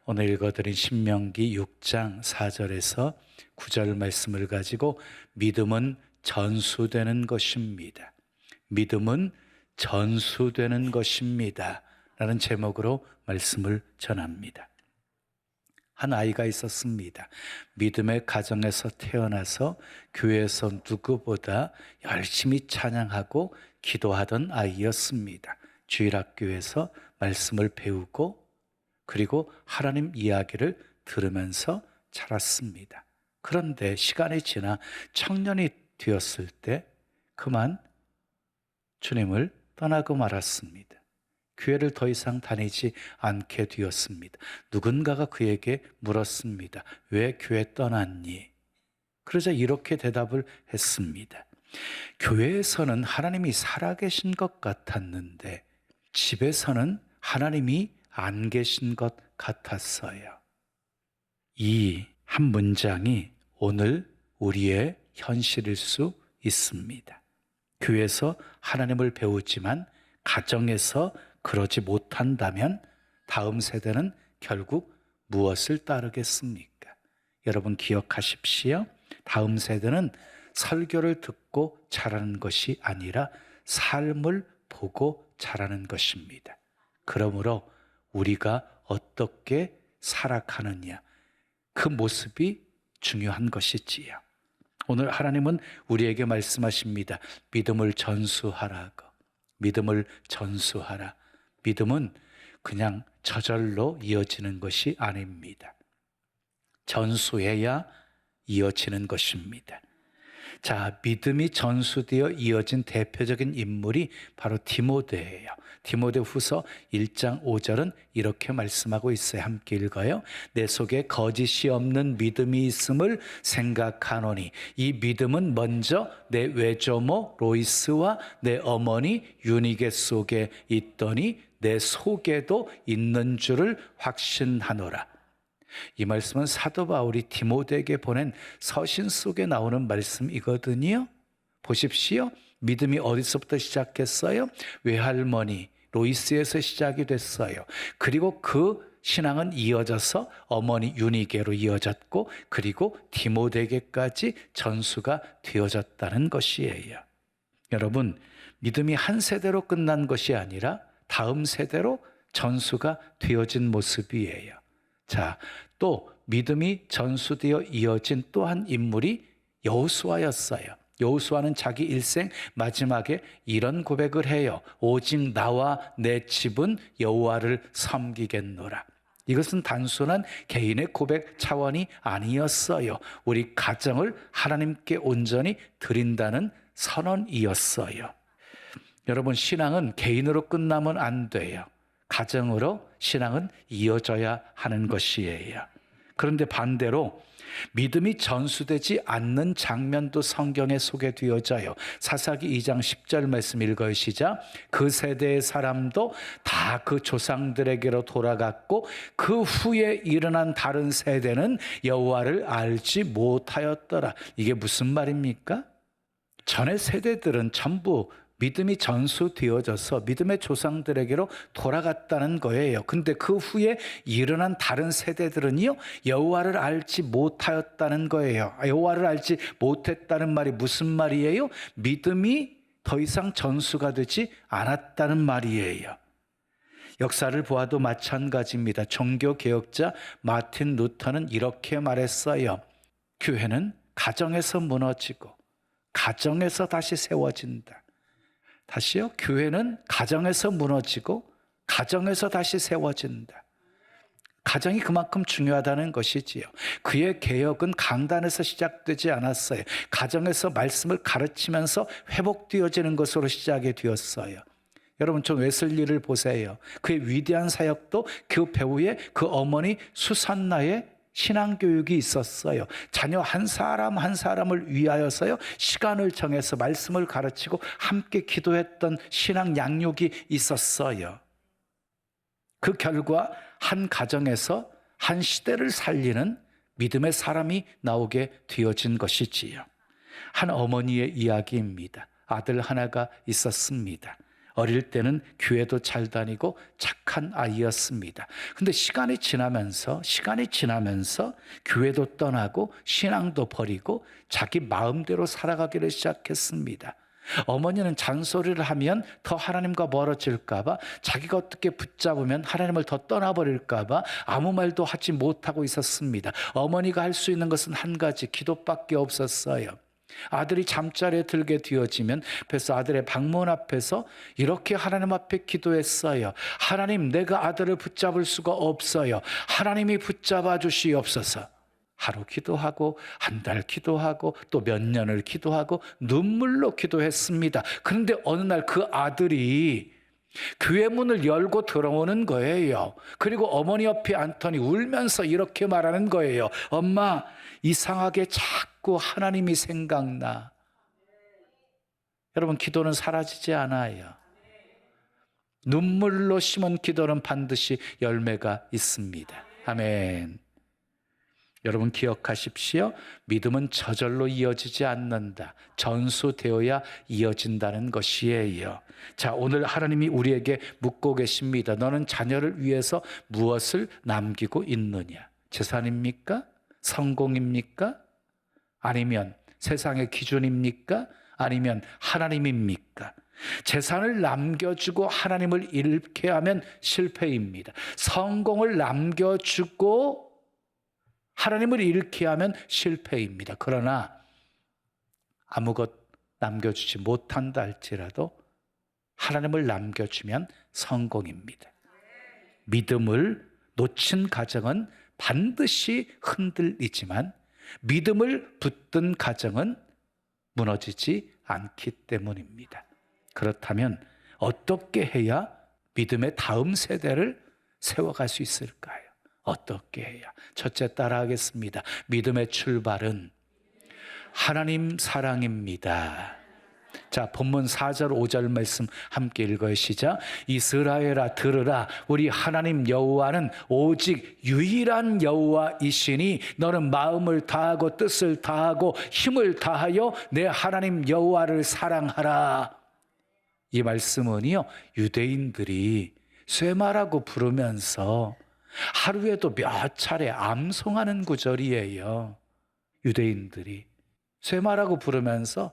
오늘 읽어드린 신명기 6장 4절에서 9절 말씀을 가지고 믿음은 전수되는 것입니다. 믿음은 전수되는 것입니다. 라는 제목으로 말씀을 전합니다. 한 아이가 있었습니다. 믿음의 가정에서 태어나서 교회에서 누구보다 열심히 찬양하고 기도하던 아이였습니다. 주일학교에서 말씀을 배우고 그리고 하나님 이야기를 들으면서 자랐습니다. 그런데 시간이 지나 청년이 되었을 때 그만 주님을 떠나고 말았습니다. 교회를 더 이상 다니지 않게 되었습니다. 누군가가 그에게 물었습니다. 왜 교회 떠났니? 그러자 이렇게 대답을 했습니다. 교회에서는 하나님이 살아계신 것 같았는데 집에서는 하나님이 안 계신 것 같았어요. 이 한 문장이 오늘 우리의 현실일 수 있습니다. 교회에서 하나님을 배우지만 가정에서 그러지 못한다면 다음 세대는 결국 무엇을 따르겠습니까? 여러분 기억하십시오. 다음 세대는 설교를 듣고 자라는 것이 아니라 삶을 보고 자라는 것입니다. 그러므로 우리가 어떻게 살아가느냐, 그 모습이 중요한 것이지요. 오늘 하나님은 우리에게 말씀하십니다. 믿음을 전수하라고. 믿음을 전수하라. 믿음은 그냥 저절로 이어지는 것이 아닙니다. 전수해야 이어지는 것입니다. 자, 믿음이 전수되어 이어진 대표적인 인물이 바로 디모데예요. 디모데후서 1장 5절은 이렇게 말씀하고 있어요. 함께 읽어요. 내 속에 거짓이 없는 믿음이 있음을 생각하노니 이 믿음은 먼저 내 외조모 로이스와 내 어머니 유니게 속에 있더니 내 속에도 있는 줄을 확신하노라. 이 말씀은 사도 바울이 디모데에게 보낸 서신 속에 나오는 말씀이거든요. 보십시오. 믿음이 어디서부터 시작했어요? 외할머니 로이스에서 시작이 됐어요. 그리고 그 신앙은 이어져서 어머니 유니게로 이어졌고 그리고 디모데에게까지 전수가 되어졌다는 것이에요. 여러분, 믿음이 한 세대로 끝난 것이 아니라 다음 세대로 전수가 되어진 모습이에요. 자, 또 믿음이 전수되어 이어진 또 한 인물이 여호수아였어요. 여호수아는 자기 일생 마지막에 이런 고백을 해요. 오직 나와 내 집은 여호와를 섬기겠노라. 이것은 단순한 개인의 고백 차원이 아니었어요. 우리 가정을 하나님께 온전히 드린다는 선언이었어요. 여러분, 신앙은 개인으로 끝나면 안 돼요. 가정으로 신앙은 이어져야 하는 것이에요. 그런데 반대로 믿음이 전수되지 않는 장면도 성경에 소개되어져요. 사사기 2장 10절 말씀 읽어요. 시작. 그 세대의 사람도 다 그 조상들에게로 돌아갔고 그 후에 일어난 다른 세대는 여호와를 알지 못하였더라. 이게 무슨 말입니까? 전의 세대들은 전부 믿음이 전수되어져서 믿음의 조상들에게로 돌아갔다는 거예요. 근데 그 후에 일어난 다른 세대들은요, 여호와를 알지 못하였다는 거예요. 여호와를 알지 못했다는 말이 무슨 말이에요? 믿음이 더 이상 전수가 되지 않았다는 말이에요. 역사를 보아도 마찬가지입니다. 종교개혁자 마틴 루터는 이렇게 말했어요. 교회는 가정에서 무너지고 가정에서 다시 세워진다. 다시요. 교회는 가정에서 무너지고 가정에서 다시 세워진다. 가정이 그만큼 중요하다는 것이지요. 그의 개혁은 강단에서 시작되지 않았어요. 가정에서 말씀을 가르치면서 회복되어지는 것으로 시작이 되었어요. 여러분, 존 웨슬리를 보세요. 그의 위대한 사역도 그 배후에 그 어머니 수산나의 신앙교육이 있었어요. 자녀 한 사람 한 사람을 위하여서요, 시간을 정해서 말씀을 가르치고 함께 기도했던 신앙 양육이 있었어요. 그 결과 한 가정에서 한 시대를 살리는 믿음의 사람이 나오게 되어진 것이지요. 한 어머니의 이야기입니다. 아들 하나가 있었습니다. 어릴 때는 교회도 잘 다니고 착한 아이였습니다. 근데 시간이 지나면서 교회도 떠나고 신앙도 버리고 자기 마음대로 살아가기를 시작했습니다. 어머니는 잔소리를 하면 더 하나님과 멀어질까 봐, 자기가 어떻게 붙잡으면 하나님을 더 떠나버릴까 봐 아무 말도 하지 못하고 있었습니다. 어머니가 할 수 있는 것은 한 가지, 기도밖에 없었어요. 아들이 잠자리에 들게 되어지면 그래서 아들의 방문 앞에서 이렇게 하나님 앞에 기도했어요. 하나님, 내가 아들을 붙잡을 수가 없어요. 하나님이 붙잡아 주시옵소서. 하루 기도하고 한 달 기도하고 또 몇 년을 기도하고 눈물로 기도했습니다. 그런데 어느 날 그 아들이 교회 문을 열고 들어오는 거예요. 그리고 어머니 옆에 앉더니 울면서 이렇게 말하는 거예요. 엄마, 이상하게 자꾸 하나님이 생각나. 여러분, 기도는 사라지지 않아요. 눈물로 심은 기도는 반드시 열매가 있습니다. 아멘. 여러분 기억하십시오. 믿음은 저절로 이어지지 않는다. 전수되어야 이어진다는 것이에요. 자, 오늘 하나님이 우리에게 묻고 계십니다. 너는 자녀를 위해서 무엇을 남기고 있느냐? 재산입니까? 성공입니까? 아니면 세상의 기준입니까? 아니면 하나님입니까? 재산을 남겨주고 하나님을 잃게 하면 실패입니다. 성공을 남겨주고 하나님을 잃게 하면 실패입니다. 그러나 아무것 남겨주지 못한다 할지라도 하나님을 남겨주면 성공입니다. 믿음을 놓친 가정은 반드시 흔들리지만 믿음을 붙든 가정은 무너지지 않기 때문입니다. 그렇다면 어떻게 해야 믿음의 다음 세대를 세워갈 수 있을까요? 어떻게 해야? 첫째, 따라하겠습니다. 믿음의 출발은 하나님 사랑입니다. 자, 본문 4절 5절 말씀 함께 읽어요. 시작. 이스라엘아 들으라. 우리 하나님 여호와는 오직 유일한 여호와이시니 너는 마음을 다하고 뜻을 다하고 힘을 다하여 내 하나님 여호와를 사랑하라. 이 말씀은요, 유대인들이 쇠마라고 부르면서 하루에도 몇 차례 암송하는 구절이에요. 유대인들이 쇠마라고 부르면서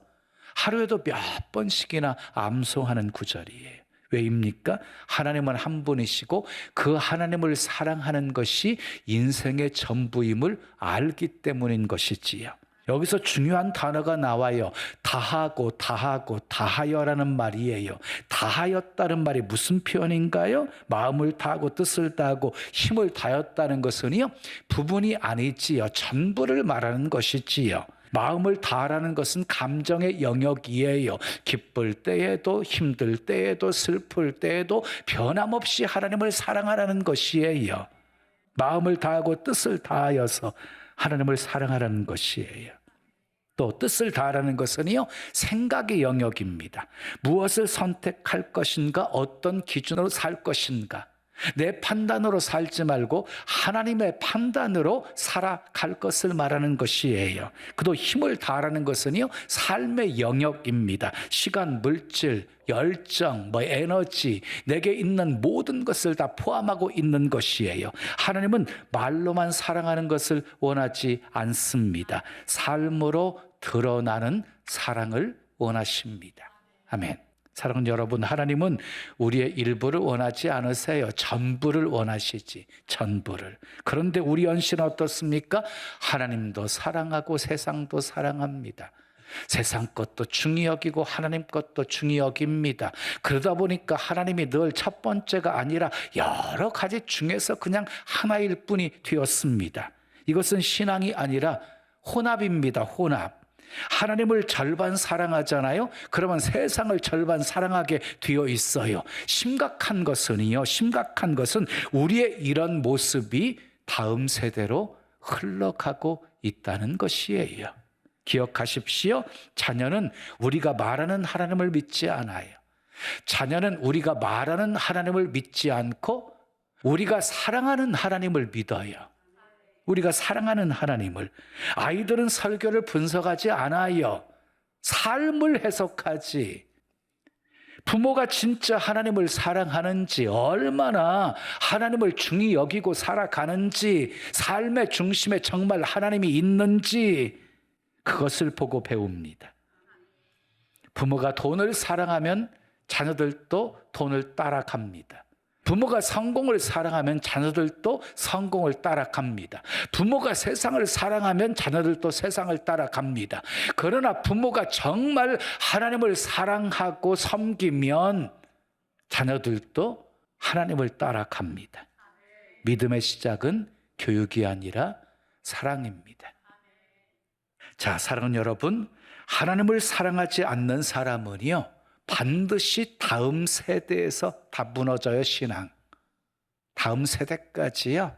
하루에도 몇 번씩이나 암송하는 구절이에요. 왜입니까? 하나님은 한 분이시고 그 하나님을 사랑하는 것이 인생의 전부임을 알기 때문인 것이지요. 여기서 중요한 단어가 나와요. 다하고 다하고 다하여라는 말이에요. 다하였다는 말이 무슨 표현인가요? 마음을 다하고 뜻을 다하고 힘을 다했다는 것은요, 부분이 아니지요. 전부를 말하는 것이지요. 마음을 다하라는 것은 감정의 영역이에요. 기쁠 때에도 힘들 때에도 슬플 때에도 변함없이 하나님을 사랑하라는 것이에요. 마음을 다하고 뜻을 다하여서 하나님을 사랑하라는 것이에요. 또 뜻을 다하라는 것은요, 생각의 영역입니다. 무엇을 선택할 것인가, 어떤 기준으로 살 것인가, 내 판단으로 살지 말고 하나님의 판단으로 살아갈 것을 말하는 것이에요. 그도 힘을 다하라는 것은요, 삶의 영역입니다. 시간, 물질, 열정, 에너지, 내게 있는 모든 것을 다 포함하고 있는 것이에요. 하나님은 말로만 사랑하는 것을 원하지 않습니다. 삶으로 드러나는 사랑을 원하십니다. 아멘. 사랑하는 여러분, 하나님은 우리의 일부를 원하지 않으세요. 전부를 원하시지, 전부를. 그런데 우리 연신은 어떻습니까? 하나님도 사랑하고 세상도 사랑합니다. 세상 것도 중히 여기고 하나님 것도 중히 여깁니다. 그러다 보니까 하나님이 늘 첫 번째가 아니라 여러 가지 중에서 그냥 하나일 뿐이 되었습니다. 이것은 신앙이 아니라 혼합입니다. 혼합. 하나님을 절반 사랑하잖아요. 그러면 세상을 절반 사랑하게 되어 있어요. 심각한 것은 우리의 이런 모습이 다음 세대로 흘러가고 있다는 것이에요. 기억하십시오. 자녀는 우리가 말하는 하나님을 믿지 않아요. 자녀는 우리가 말하는 하나님을 믿지 않고 우리가 사랑하는 하나님을 믿어요. 우리가 사랑하는 하나님을. 아이들은 설교를 분석하지 않아요. 삶을 해석하지. 부모가 진짜 하나님을 사랑하는지, 얼마나 하나님을 중히 여기고 살아가는지, 삶의 중심에 정말 하나님이 있는지 그것을 보고 배웁니다. 부모가 돈을 사랑하면 자녀들도 돈을 따라갑니다. 부모가 성공을 사랑하면 자녀들도 성공을 따라갑니다. 부모가 세상을 사랑하면 자녀들도 세상을 따라갑니다. 그러나 부모가 정말 하나님을 사랑하고 섬기면 자녀들도 하나님을 따라갑니다. 믿음의 시작은 교육이 아니라 사랑입니다. 자, 사랑하는 여러분, 하나님을 사랑하지 않는 사람은요, 반드시 다음 세대에서 다 무너져요. 신앙 다음 세대까지요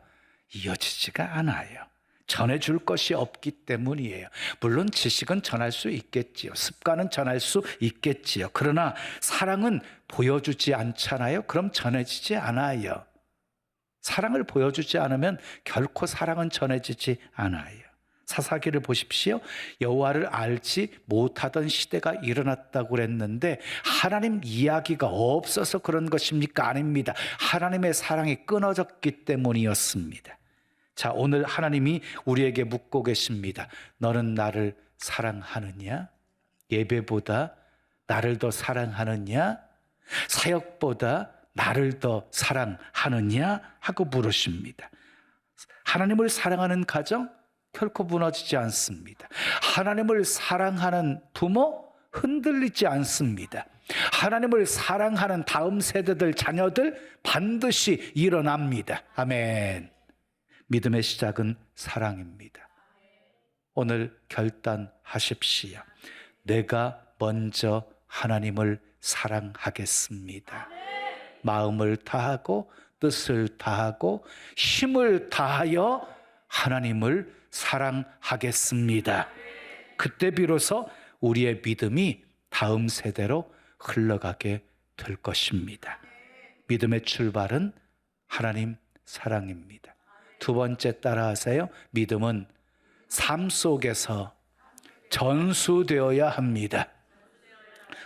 이어지지가 않아요. 전해줄 것이 없기 때문이에요. 물론 지식은 전할 수 있겠지요. 습관은 전할 수 있겠지요. 그러나 사랑은 보여주지 않잖아요. 그럼 전해지지 않아요. 사랑을 보여주지 않으면 결코 사랑은 전해지지 않아요. 사사기를 보십시오. 여호와를 알지 못하던 시대가 일어났다고 그랬는데 하나님 이야기가 없어서 그런 것입니까? 아닙니다. 하나님의 사랑이 끊어졌기 때문이었습니다. 자, 오늘 하나님이 우리에게 묻고 계십니다. 너는 나를 사랑하느냐? 예배보다 나를 더 사랑하느냐? 사역보다 나를 더 사랑하느냐? 하고 물으십니다. 하나님을 사랑하는 가정 결코 무너지지 않습니다. 하나님을 사랑하는 부모 흔들리지 않습니다. 하나님을 사랑하는 다음 세대들, 자녀들 반드시 일어납니다. 아멘. 믿음의 시작은 사랑입니다. 오늘 결단하십시오. 내가 먼저 하나님을 사랑하겠습니다. 마음을 다하고 뜻을 다하고 힘을 다하여 하나님을 사랑하겠습니다. 그때 비로소 우리의 믿음이 다음 세대로 흘러가게 될 것입니다. 믿음의 출발은 하나님 사랑입니다. 두 번째 따라하세요. 믿음은 삶 속에서 전수되어야 합니다.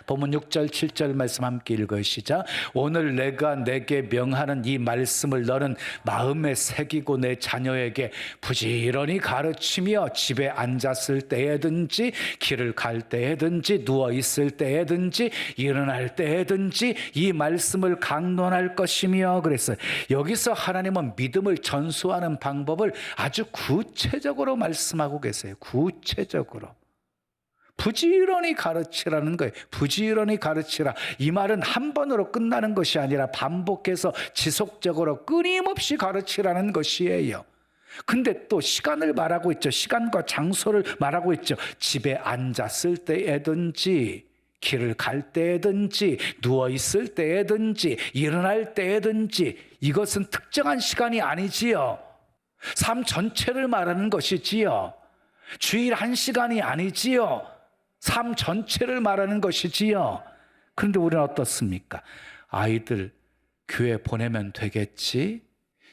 본문 6절 7절 말씀 함께 읽으시자. 오늘 내가 내게 명하는 이 말씀을 너는 마음에 새기고 내 자녀에게 부지런히 가르치며 집에 앉았을 때에든지 길을 갈 때에든지 누워있을 때에든지 일어날 때에든지 이 말씀을 강론할 것이며 그랬어요. 여기서 하나님은 믿음을 전수하는 방법을 아주 구체적으로 말씀하고 계세요. 구체적으로. 부지런히 가르치라는 거예요. 부지런히 가르치라. 이 말은 한 번으로 끝나는 것이 아니라 반복해서 지속적으로 끊임없이 가르치라는 것이에요. 근데 또 시간을 말하고 있죠. 시간과 장소를 말하고 있죠. 집에 앉았을 때에든지 길을 갈 때에든지 누워있을 때에든지 일어날 때에든지 이것은 특정한 시간이 아니지요. 삶 전체를 말하는 것이지요. 주일 1시간이 아니지요. 삶 전체를 말하는 것이지요. 그런데 우리는 어떻습니까? 아이들 교회 보내면 되겠지?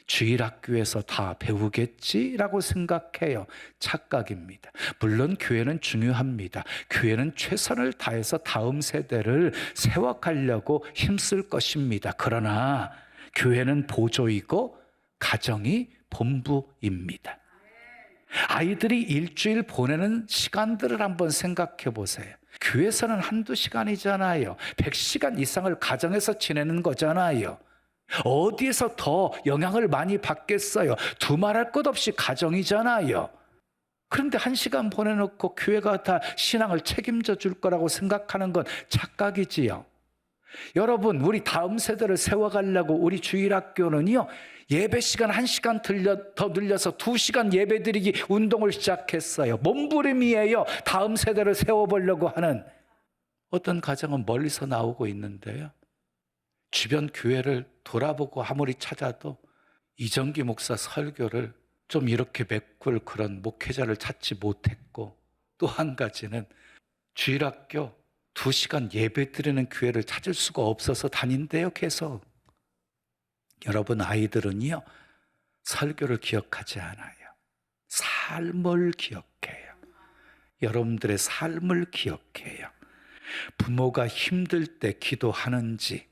주일학교에서 다 배우겠지라고 생각해요. 착각입니다. 물론 교회는 중요합니다. 교회는 최선을 다해서 다음 세대를 세워가려고 힘쓸 것입니다. 그러나 교회는 보조이고 가정이 본부입니다. 아이들이 일주일 보내는 시간들을 한번 생각해 보세요. 교회에서는 1-2시간이잖아요. 100시간 이상을 가정에서 지내는 거잖아요. 어디에서 더 영향을 많이 받겠어요? 두말할 것 없이 가정이잖아요. 그런데 1시간 보내놓고 교회가 다 신앙을 책임져 줄 거라고 생각하는 건 착각이지요. 여러분, 우리 다음 세대를 세워가려고 우리 주일학교는요, 예배 시간 1시간 더 늘려서 2시간 예배 드리기 운동을 시작했어요. 몸부림이에요. 다음 세대를 세워보려고 하는. 어떤 가정은 멀리서 나오고 있는데요, 주변 교회를 돌아보고 아무리 찾아도 이정기 목사 설교를 좀 이렇게 메꿀 그런 목회자를 찾지 못했고, 또 한 가지는 주일학교 2시간 예배 드리는 교회를 찾을 수가 없어서 다닌대요. 계속. 여러분, 아이들은요 설교를 기억하지 않아요. 삶을 기억해요. 여러분들의 삶을 기억해요. 부모가 힘들 때 기도하는지,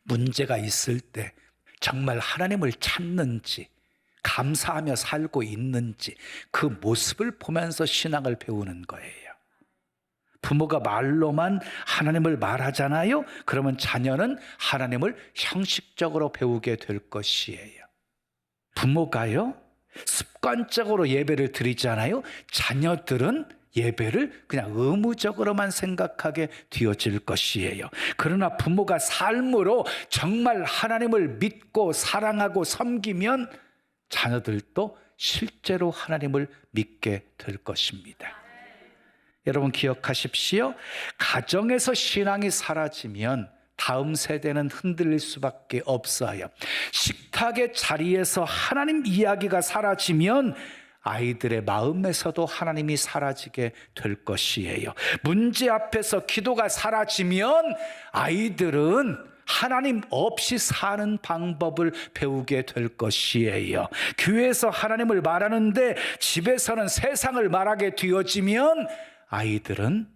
문제가 있을 때 정말 하나님을 찾는지, 감사하며 살고 있는지 그 모습을 보면서 신앙을 배우는 거예요. 부모가 말로만 하나님을 말하잖아요. 그러면 자녀는 하나님을 형식적으로 배우게 될 것이에요. 부모가요, 습관적으로 예배를 드리잖아요. 자녀들은 예배를 그냥 의무적으로만 생각하게 되어질 것이에요. 그러나 부모가 삶으로 정말 하나님을 믿고 사랑하고 섬기면 자녀들도 실제로 하나님을 믿게 될 것입니다. 여러분 기억하십시오. 가정에서 신앙이 사라지면 다음 세대는 흔들릴 수밖에 없어요. 식탁의 자리에서 하나님 이야기가 사라지면 아이들의 마음에서도 하나님이 사라지게 될 것이에요. 문제 앞에서 기도가 사라지면 아이들은 하나님 없이 사는 방법을 배우게 될 것이에요. 교회에서 하나님을 말하는데 집에서는 세상을 말하게 되어지면 아이들은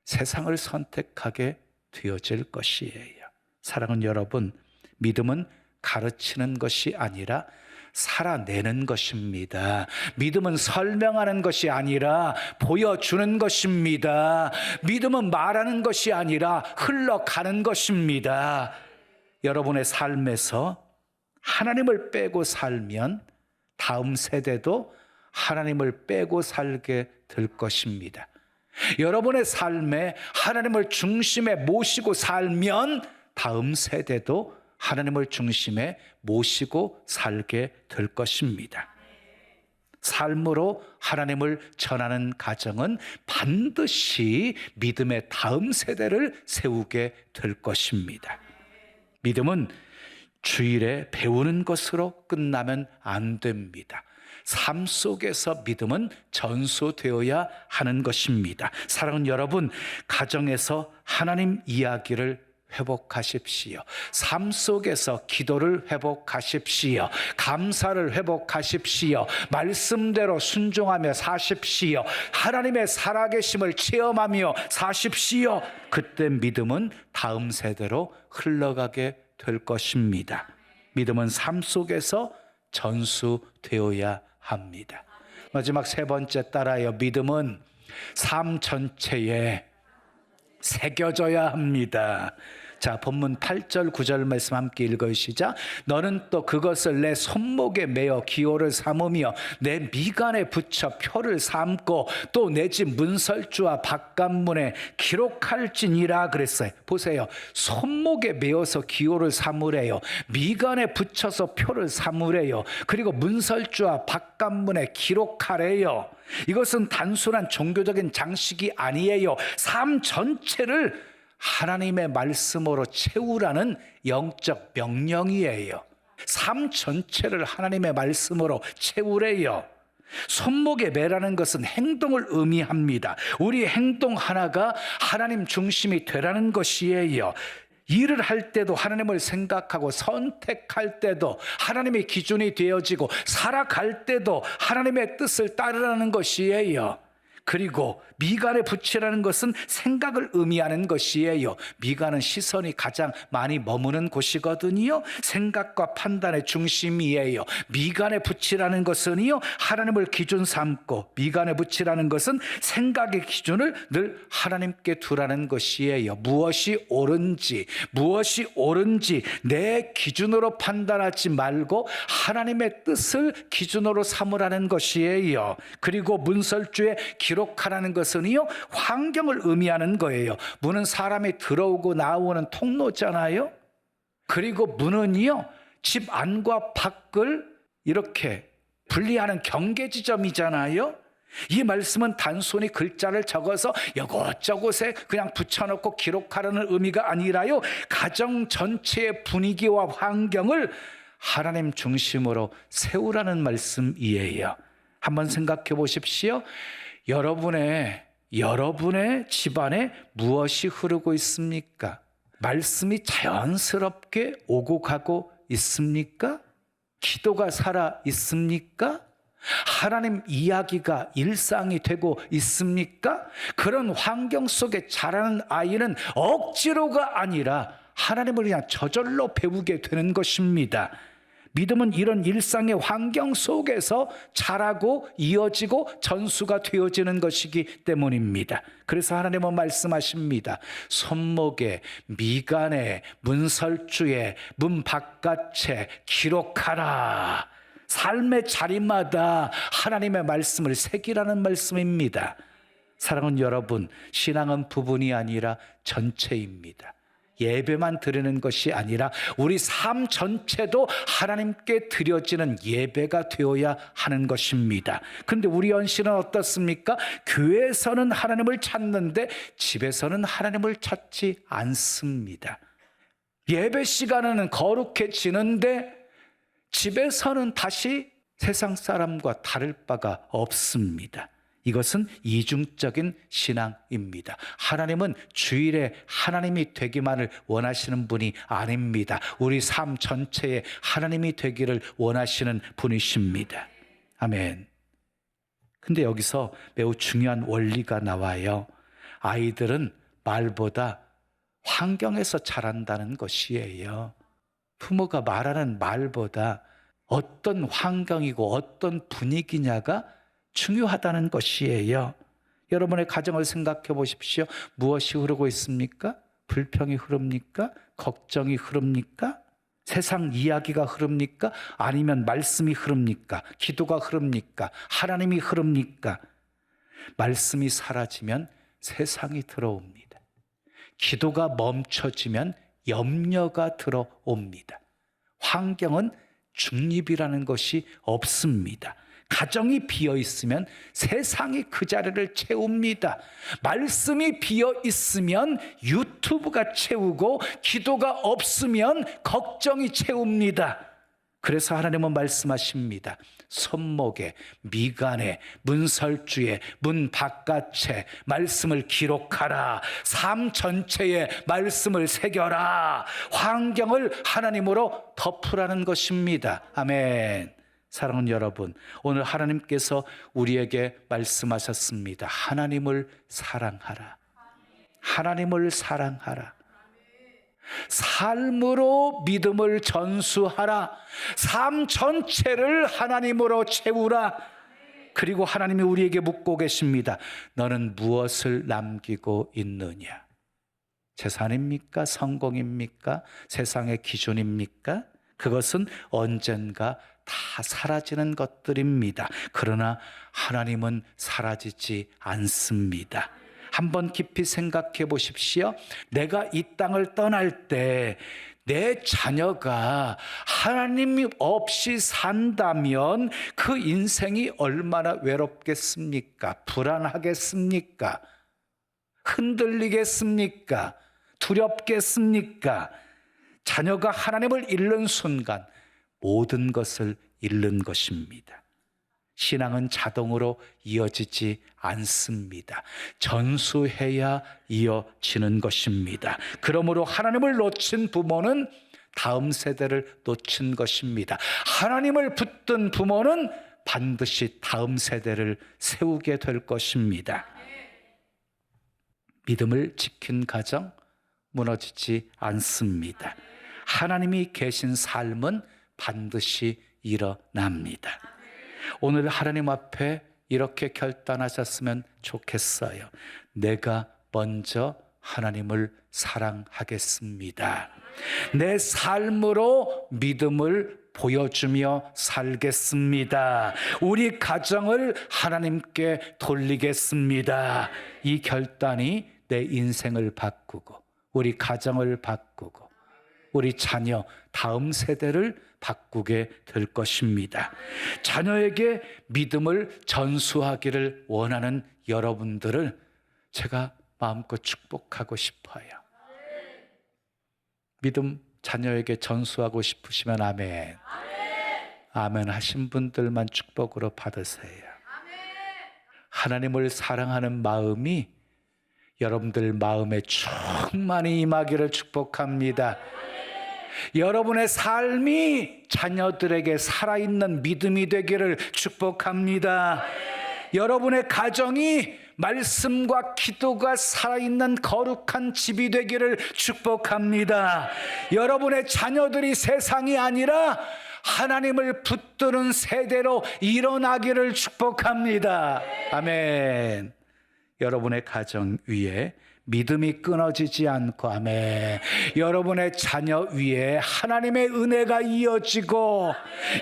세상을 선택하게 되어질 것이에요. 사랑하는 여러분, 믿음은 가르치는 것이 아니라 살아내는 것입니다. 믿음은 설명하는 것이 아니라 보여주는 것입니다. 믿음은 말하는 것이 아니라 흘러가는 것입니다. 여러분의 삶에서 하나님을 빼고 살면 다음 세대도 하나님을 빼고 살게 될 것입니다. 여러분의 삶에 하나님을 중심에 모시고 살면 다음 세대도 하나님을 중심에 모시고 살게 될 것입니다. 삶으로 하나님을 전하는 가정은 반드시 믿음의 다음 세대를 세우게 될 것입니다. 믿음은 주일에 배우는 것으로 끝나면 안 됩니다. 삶 속에서 믿음은 전수되어야 하는 것입니다. 사랑하는 여러분, 가정에서 하나님 이야기를 회복하십시오. 삶 속에서 기도를 회복하십시오. 감사를 회복하십시오. 말씀대로 순종하며 사십시오. 하나님의 살아계심을 체험하며 사십시오. 그때 믿음은 다음 세대로 흘러가게 될 것입니다. 믿음은 삶 속에서 전수되어야 합니다. 마지막 세 번째 따라요. 믿음은 삶 전체에 새겨져야 합니다. 자, 본문 8절 9절 말씀 함께 읽으시자. 너는 또 그것을 내 손목에 매어 기호를 삼으며 내 미간에 붙여 표를 삼고 또 내 집 문설주와 바깥문에 기록할지니라 그랬어요. 보세요. 손목에 매어서 기호를 삼으래요. 미간에 붙여서 표를 삼으래요. 그리고 문설주와 바깥문에 기록하래요. 이것은 단순한 종교적인 장식이 아니에요. 삶 전체를 하나님의 말씀으로 채우라는 영적 명령이에요. 삶 전체를 하나님의 말씀으로 채우래요. 손목에 매라는 것은 행동을 의미합니다. 우리 행동 하나가 하나님 중심이 되라는 것이에요. 일을 할 때도 하나님을 생각하고 선택할 때도 하나님의 기준이 되어지고 살아갈 때도 하나님의 뜻을 따르라는 것이에요. 그리고 미간에 붙이라는 것은 생각을 의미하는 것이에요. 미간은 시선이 가장 많이 머무는 곳이거든요. 생각과 판단의 중심이에요. 미간에 붙이라는 것은요, 하나님을 기준 삼고, 미간에 붙이라는 것은 생각의 기준을 늘 하나님께 두라는 것이에요. 무엇이 옳은지 내 기준으로 판단하지 말고 하나님의 뜻을 기준으로 삼으라는 것이에요. 그리고 문설주에 기록하라는 것은요, 환경을 의미하는 거예요. 문은 사람이 들어오고 나오는 통로잖아요. 그리고 문은요, 집 안과 밖을 이렇게 분리하는 경계 지점이잖아요. 이 말씀은 단순히 글자를 적어서 이곳저곳에 그냥 붙여놓고 기록하라는 의미가 아니라요, 가정 전체의 분위기와 환경을 하나님 중심으로 세우라는 말씀이에요. 한번 생각해 보십시오. 여러분의 집안에 무엇이 흐르고 있습니까? 말씀이 자연스럽게 오고 가고 있습니까? 기도가 살아 있습니까? 하나님 이야기가 일상이 되고 있습니까? 그런 환경 속에 자라는 아이는 억지로가 아니라 하나님을 그냥 저절로 배우게 되는 것입니다. 믿음은 이런 일상의 환경 속에서 자라고 이어지고 전수가 되어지는 것이기 때문입니다. 그래서 하나님은 말씀하십니다. 손목에, 미간에, 문설주에, 문 바깥에 기록하라. 삶의 자리마다 하나님의 말씀을 새기라는 말씀입니다. 사랑하는 여러분, 신앙은 부분이 아니라 전체입니다. 예배만 드리는 것이 아니라 우리 삶 전체도 하나님께 드려지는 예배가 되어야 하는 것입니다. 그런데 우리 현실은 어떻습니까? 교회에서는 하나님을 찾는데 집에서는 하나님을 찾지 않습니다. 예배 시간에는 거룩해지는데 집에서는 다시 세상 사람과 다를 바가 없습니다. 이것은 이중적인 신앙입니다. 하나님은 주일에 하나님이 되기만을 원하시는 분이 아닙니다. 우리 삶 전체에 하나님이 되기를 원하시는 분이십니다. 아멘. 근데 여기서 매우 중요한 원리가 나와요. 아이들은 말보다 환경에서 자란다는 것이에요. 부모가 말하는 말보다 어떤 환경이고 어떤 분위기냐가 중요하다는 것이에요. 여러분의 가정을 생각해 보십시오. 무엇이 흐르고 있습니까? 불평이 흐릅니까? 걱정이 흐릅니까? 세상 이야기가 흐릅니까? 아니면 말씀이 흐릅니까? 기도가 흐릅니까? 하나님이 흐릅니까? 말씀이 사라지면 세상이 들어옵니다. 기도가 멈춰지면 염려가 들어옵니다. 환경은 중립이라는 것이 없습니다. 가정이 비어 있으면 세상이 그 자리를 채웁니다. 말씀이 비어 있으면 유튜브가 채우고 기도가 없으면 걱정이 채웁니다. 그래서 하나님은 말씀하십니다. 손목에, 미간에, 문설주에, 문 바깥에 말씀을 기록하라. 삶 전체에 말씀을 새겨라. 환경을 하나님으로 덮으라는 것입니다. 아멘. 사랑하는 여러분, 오늘 하나님께서 우리에게 말씀하셨습니다. 하나님을 사랑하라. 하나님을 사랑하라. 삶으로 믿음을 전수하라. 삶 전체를 하나님으로 채우라. 그리고 하나님이 우리에게 묻고 계십니다. 너는 무엇을 남기고 있느냐? 재산입니까? 성공입니까? 세상의 기준입니까? 그것은 언젠가 다 사라지는 것들입니다. 그러나 하나님은 사라지지 않습니다. 한번 깊이 생각해 보십시오. 내가 이 땅을 떠날 때 내 자녀가 하나님이 없이 산다면 그 인생이 얼마나 외롭겠습니까? 불안하겠습니까? 흔들리겠습니까? 두렵겠습니까? 자녀가 하나님을 잃는 순간 모든 것을 잃는 것입니다. 신앙은 자동으로 이어지지 않습니다. 전수해야 이어지는 것입니다. 그러므로 하나님을 놓친 부모는 다음 세대를 놓친 것입니다. 하나님을 붙든 부모는 반드시 다음 세대를 세우게 될 것입니다. 믿음을 지킨 가정 무너지지 않습니다. 하나님이 계신 삶은 반드시 일어납니다. 오늘 하나님 앞에 이렇게 결단하셨으면 좋겠어요. 내가 먼저 하나님을 사랑하겠습니다. 내 삶으로 믿음을 보여주며 살겠습니다. 우리 가정을 하나님께 돌리겠습니다. 이 결단이 내 인생을 바꾸고 우리 가정을 바꾸고 우리 자녀 다음 세대를 바꾸게 될 것입니다. 자녀에게 믿음을 전수하기를 원하는 여러분들을 제가 마음껏 축복하고 싶어요. 믿음 자녀에게 전수하고 싶으시면 아멘. 아멘 하신 분들만 축복으로 받으세요. 하나님을 사랑하는 마음이 여러분들 마음에 충만히 임하기를 축복합니다. 여러분의 삶이 자녀들에게 살아있는 믿음이 되기를 축복합니다. 여러분의 가정이 말씀과 기도가 살아있는 거룩한 집이 되기를 축복합니다. 여러분의 자녀들이 세상이 아니라 하나님을 붙드는 세대로 일어나기를 축복합니다. 아멘. 여러분의 가정 위에 믿음이 끊어지지 않고, 아멘. 여러분의 자녀 위에 하나님의 은혜가 이어지고,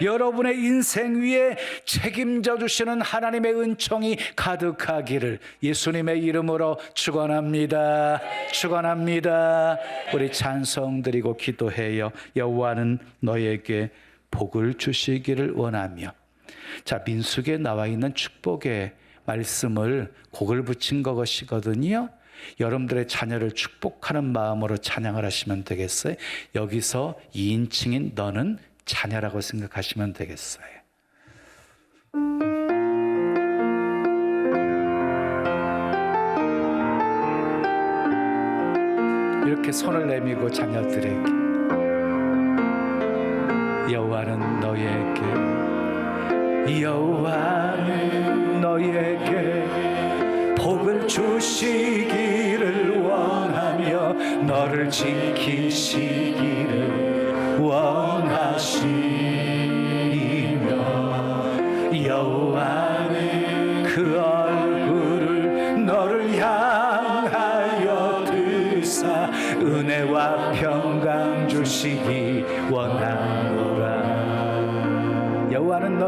여러분의 인생 위에 책임져 주시는 하나님의 은총이 가득하기를 예수님의 이름으로 축원합니다. 축원합니다. 우리 찬송 드리고 기도해요. 여호와는 너에게 복을 주시기를 원하며. 자, 민수기에 나와 있는 축복의 말씀을 곡을 붙인 것이거든요. 여러분들의 자녀를 축복하는 마음으로 찬양을 하시면 되겠어요. 여기서 2인칭인 너는 자녀라고 생각하시면 되겠어요. 이렇게 손을 내밀고 자녀들에게, 여호와는 너에게 복을 주시기를 원하며 너를 지키시기를 원하시며, 여호와는 그 얼굴을 너를 향하여 드사 은혜와 평강 주시기 원하노라. 여호와는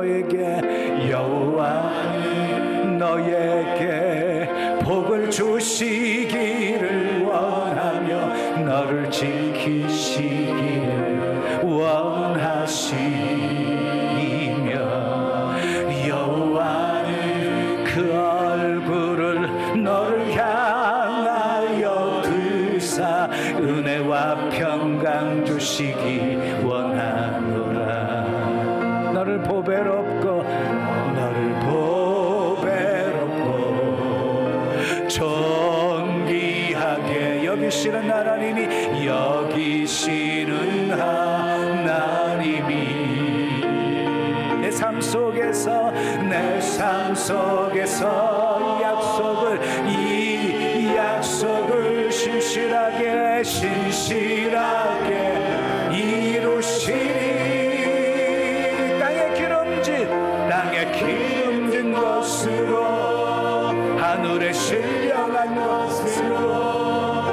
너에게 복을 주시기를 원하며 너를 지키시기를 원하시며, 여호와는 그 얼굴을 너를 향하여 드사 은혜와 평강 주시기 원하노라. 너를 보배롭고 존귀하게 여기시는 하나님이 내 삶 속에서 이 약속을 신실하게 이루시리. 땅에 기름진 것으로 하늘에 신령한 것으로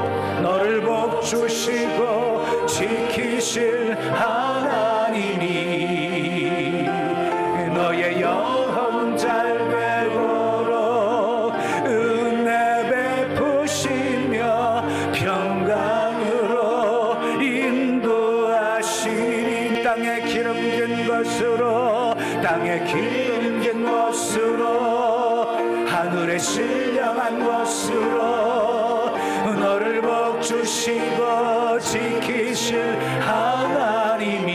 너를 복 주시고 지키실 하나님이 너의 영혼 잘 되도록 은혜 베푸시며 평강으로 인도하시니. 땅에 기름진 것으로 하늘에 신령한 것으로 너를 복 주시고 지키실 하나님이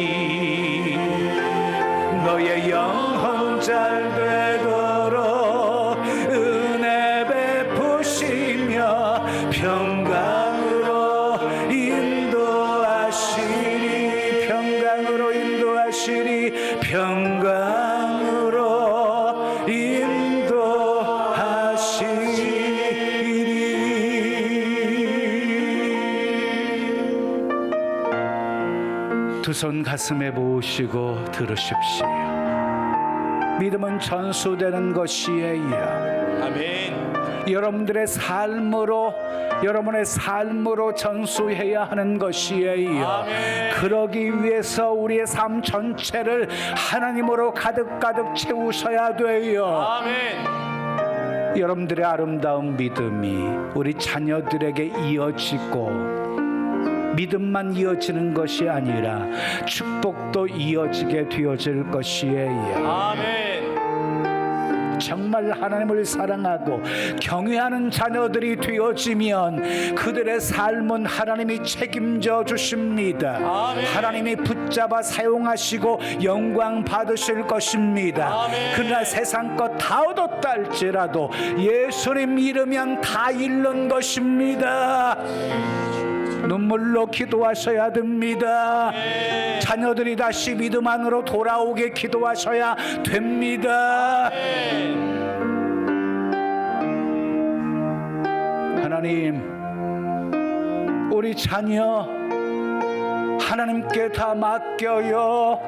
너의 영혼 잘 되도록 은혜 베푸시며 평강으로 인도하시리. 평강으로 인도하시리. 두 손 가슴에 모으시고 들으십시오. 믿음은 전수되는 것이에요. 아멘. 여러분의 삶으로 전수해야 하는 것이에요. 아멘. 그러기 위해서 우리의 삶 전체를 하나님으로 가득 채우셔야 돼요. 아멘. 여러분들의 아름다운 믿음이 우리 자녀들에게 이어지고, 믿음만 이어지는 것이 아니라 축복도 이어지게 되어질 것이에요. 아멘. 정말 하나님을 사랑하고 경외하는 자녀들이 되어지면 그들의 삶은 하나님이 책임져 주십니다. 아멘. 하나님이 붙잡아 사용하시고 영광 받으실 것입니다. 아멘. 그러나 세상 것 다 얻었다 할지라도 예수님 잃으면 다 잃는 것입니다. 눈물로 기도하셔야 됩니다. 자녀들이 다시 믿음 안으로 돌아오게 기도하셔야 됩니다. 하나님, 우리 자녀 하나님께 다 맡겨요.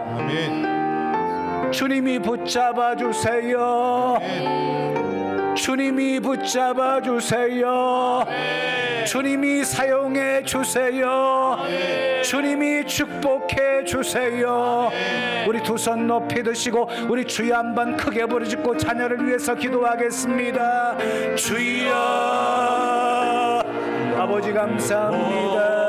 주님이 붙잡아 주세요. 주님이 붙잡아 주세요. 주님이 사용해 주세요. 주님이 축복해 주세요. 우리 두 손 높이 드시고 우리 주여 한번 크게 부르짖고 자녀를 위해서 기도하겠습니다. 주여, 아버지 감사합니다.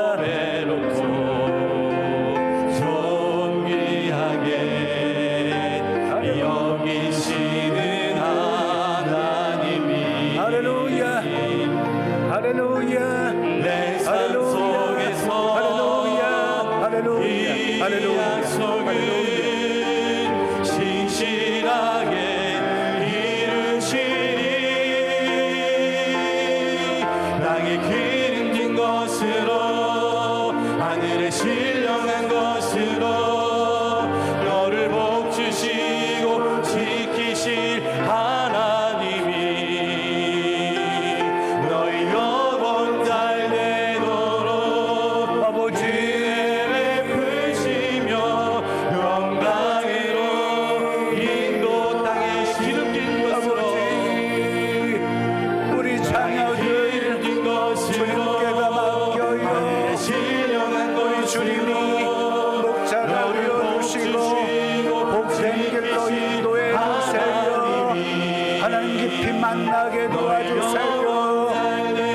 만나게 도와주세요.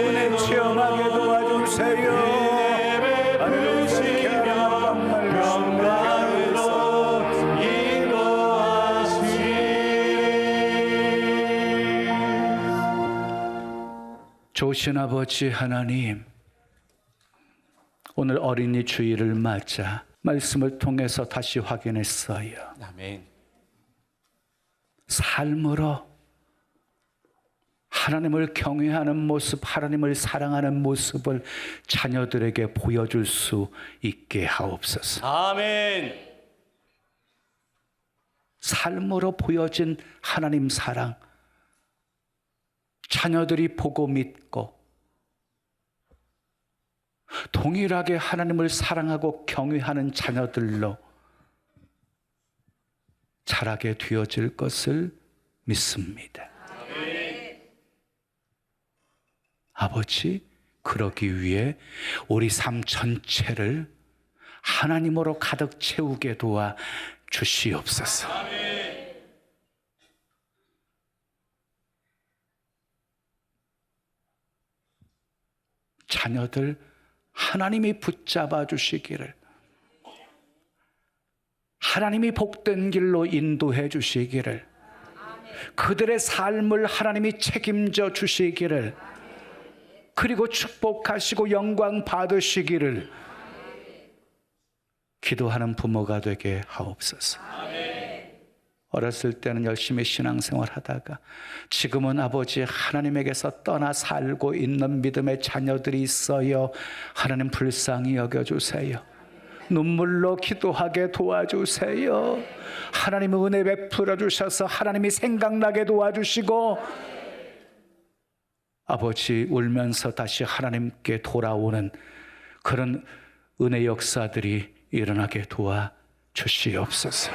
은혜 체험하게 도와주세요. 좋으신 아버지 하나님, 오늘 어린이 주일을 맞아 말씀을 통해서 다시 확인했어요. 아멘. 삶으로 하나님을 경외하는 모습, 하나님을 사랑하는 모습을 자녀들에게 보여줄 수 있게 하옵소서. 아멘. 삶으로 보여진 하나님 사랑, 자녀들이 보고 믿고 동일하게 하나님을 사랑하고 경외하는 자녀들로 자라게 되어질 것을 믿습니다. 아버지, 그러기 위해 우리 삶 전체를 하나님으로 가득 채우게 도와 주시옵소서. 자녀들 하나님이 붙잡아 주시기를, 하나님이 복된 길로 인도해 주시기를, 그들의 삶을 하나님이 책임져 주시기를, 그리고 축복하시고 영광 받으시기를 기도하는 부모가 되게 하옵소서. 어렸을 때는 열심히 신앙생활 하다가 지금은 아버지 하나님에게서 떠나 살고 있는 믿음의 자녀들이 있어요. 하나님 불쌍히 여겨주세요. 눈물로 기도하게 도와주세요. 하나님의 은혜 베풀어 주셔서 하나님이 생각나게 도와주시고, 아버지 울면서 다시 하나님께 돌아오는 그런 은혜 역사들이 일어나게 도와주시옵소서.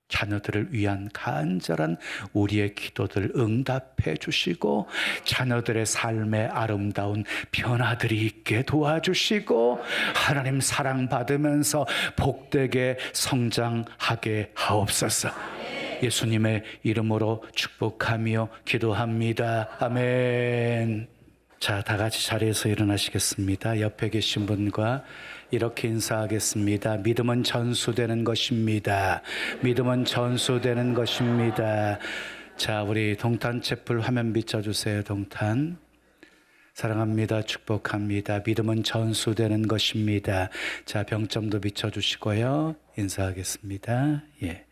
자녀들을 위한 간절한 우리의 기도들 응답해 주시고, 자녀들의 삶에 아름다운 변화들이 있게 도와주시고, 하나님 사랑받으면서 복되게 성장하게 하옵소서. 예수님의 이름으로 축복하며 기도합니다. 아멘. 자, 다 같이 자리에서 일어나시겠습니다. 옆에 계신 분과 이렇게 인사하겠습니다. 믿음은 전수되는 것입니다. 믿음은 전수되는 것입니다. 자, 우리 동탄 채플 화면 비춰주세요. 동탄. 사랑합니다. 축복합니다. 믿음은 전수되는 것입니다. 자, 병점도 비춰주시고요. 인사하겠습니다. 예.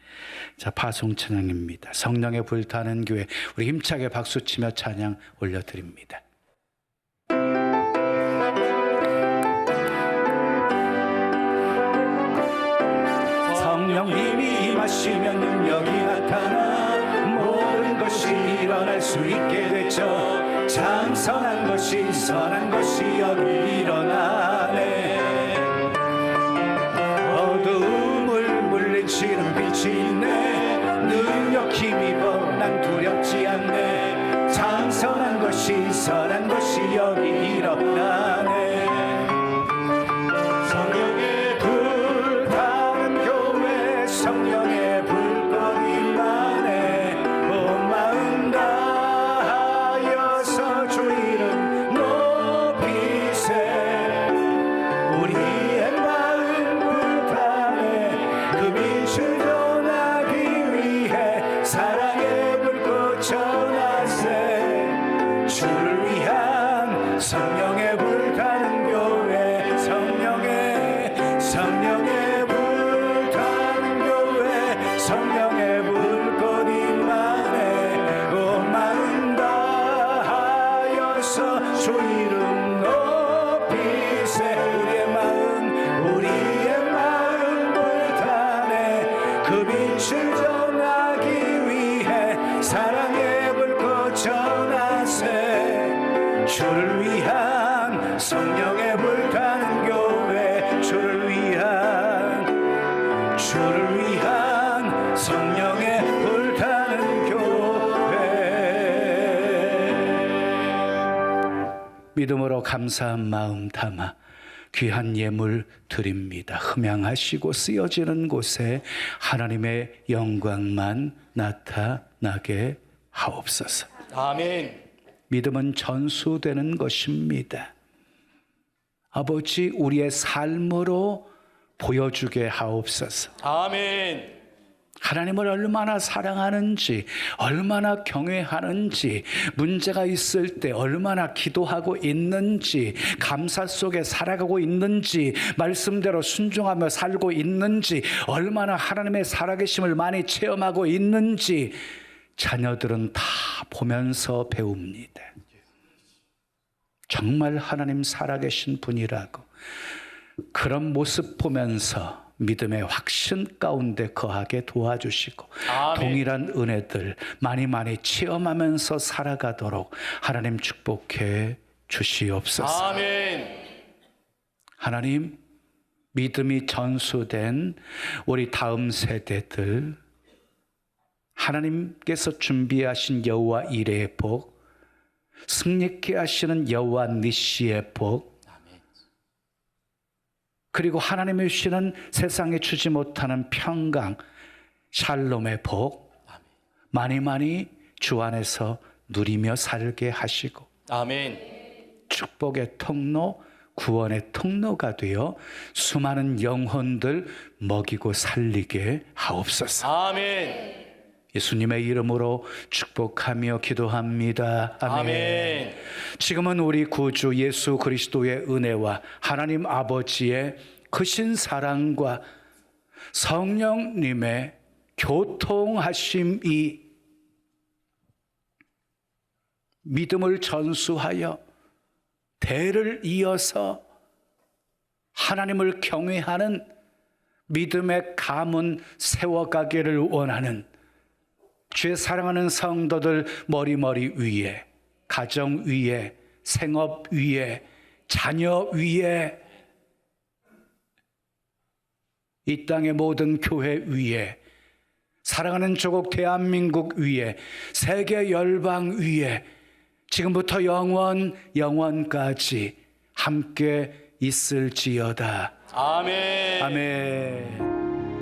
자, 파송 찬양입니다. 성령의 불타는 교회, 우리 힘차게 박수치며 찬양 올려드립니다. 성령님이 임하시면 능력이 나타나 모든 것이 일어날 수 있게 됐죠. 참 선한 것이 여기 일어나네. 어두움을 물리치는 빛이 있네. 능력 힘이 난 두렵지 않네. 참 선한 것이 여기 일어나네. 성령의 불 타는 교회 성령의 불거리만에 온 마음 다하여서 주 이름 높이세. 우리의 마음 불타네 그 빛을 전하기 위해 사랑의 불꽃 전하세. 주를 위한 성령의 불타는 교회 성령의 불타는 교회 성령의 불꽃 임하네. 온 마음 다하여서 주 이름 높이세. 우리의 마음 불타네 그 빛을 전하기 위해 사랑의 불꽃 전하세. 주를 위한 성령의 불타는 교회 주를 위한 성령의 불타는 교회. 믿음으로 감사한 마음 담아 귀한 예물 드립니다. 흠양하시고 쓰여지는 곳에 하나님의 영광만 나타나게 하옵소서. 아멘. 믿음은 전수되는 것입니다. 아버지, 우리의 삶으로 보여주게 하옵소서. 아멘. 하나님을 얼마나 사랑하는지, 얼마나 경외하는지, 문제가 있을 때 얼마나 기도하고 있는지, 감사 속에 살아가고 있는지, 말씀대로 순종하며 살고 있는지, 얼마나 하나님의 살아계심을 많이 체험하고 있는지 자녀들은 다 보면서 배웁니다. 정말 하나님 살아계신 분이라고 그런 모습 보면서 믿음의 확신 가운데 거하게 도와주시고 아멘. 동일한 은혜들 많이 체험하면서 살아가도록 하나님 축복해 주시옵소서. 아멘. 하나님, 믿음이 전수된 우리 다음 세대들, 하나님께서 준비하신 여호와 이레의 복, 승리케 하시는 여호와 니시의 복, 그리고 하나님이 주시는 세상에 주지 못하는 평강, 샬롬의 복 많이 주 안에서 누리며 살게 하시고 아멘. 축복의 통로, 구원의 통로가 되어 수많은 영혼들 먹이고 살리게 하옵소서. 아멘. 예수님의 이름으로 축복하며 기도합니다. 아멘. 아멘. 지금은 우리 구주 예수 그리스도의 은혜와 하나님 아버지의 크신 사랑과 성령님의 교통하심이 믿음을 전수하여 대를 이어서 하나님을 경외하는 믿음의 가문 세워가기를 원하는 주의 사랑하는 성도들 머리 위에, 가정 위에, 생업 위에, 자녀 위에, 이 땅의 모든 교회 위에, 사랑하는 조국 대한민국 위에, 세계 열방 위에 지금부터 영원까지 함께 있을지어다. 아멘. 아멘.